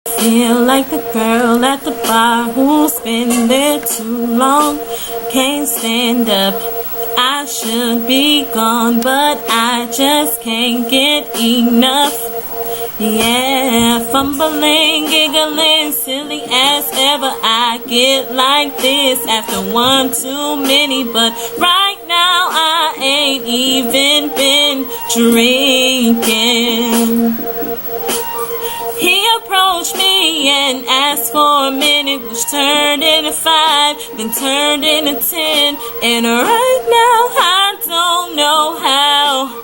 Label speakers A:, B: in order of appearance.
A: Feel like the girl at the bar who's been there too long. Can't stand up, I should be gone, but I just can't get enough. Yeah, fumbling, giggling, silly as ever. I get like this after one too many, but right now I ain't even been drinking. He approached me and asked for a minute, which turned into 5, then turned into 10. And right now I don't know how